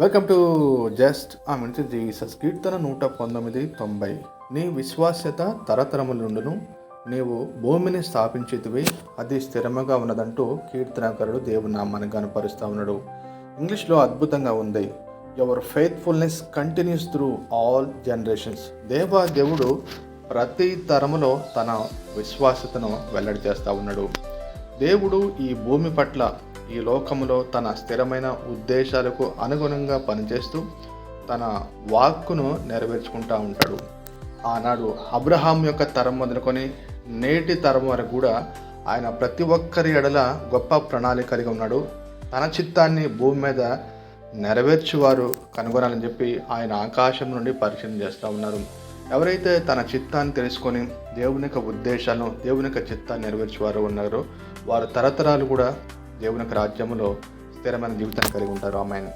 Welcome to just minute Jesus. కీర్తన 119:90. నీ విశ్వాస్యత తరతరముల నుండును, నీవు భూమిని స్థాపించితివి, అది స్థిరముగా ఉన్నదంటూ కీర్తనకారుడు దేవుని నామాన్ని కనపరుస్తూ ఉన్నాడు. ఇంగ్లీష్లో అద్భుతంగా ఉంది, your faithfulness continuous through all generations. దేవుడు ప్రతి తరములో తన విశ్వాసతను వెల్లడి చేస్తూ ఉన్నాడు. దేవుడు ఈ భూమి పట్ల, ఈ లోకములో తన స్థిరమైన ఉద్దేశాలకు అనుగుణంగా పనిచేస్తూ తన వాక్కును నెరవేర్చుకుంటూ ఉంటాడు. ఆనాడు అబ్రహాం యొక్క తరం మొదలుకొని నేటి తరం వరకు కూడా ఆయన ప్రతి ఒక్కరి ఎడల గొప్ప ప్రణాళిక కలిగి ఉన్నాడు. తన చిత్తాన్ని భూమి మీద నెరవేర్చువారు కనుగొనాలని చెప్పి ఆయన ఆకాశం నుండి పరిశీలన చేస్తూ ఉన్నారు. ఎవరైతే తన చిత్తాన్ని తెలుసుకొని దేవుని యొక్క ఉద్దేశాలను, దేవుని యొక్క చిత్తాన్ని నెరవేర్చేవారు ఉన్నారో వారు తరతరాలు కూడా దేవుని యొక్క రాజ్యంలో స్థిరమైన జీవితాన్ని కలిగి ఉంటారు. ఆమేన్.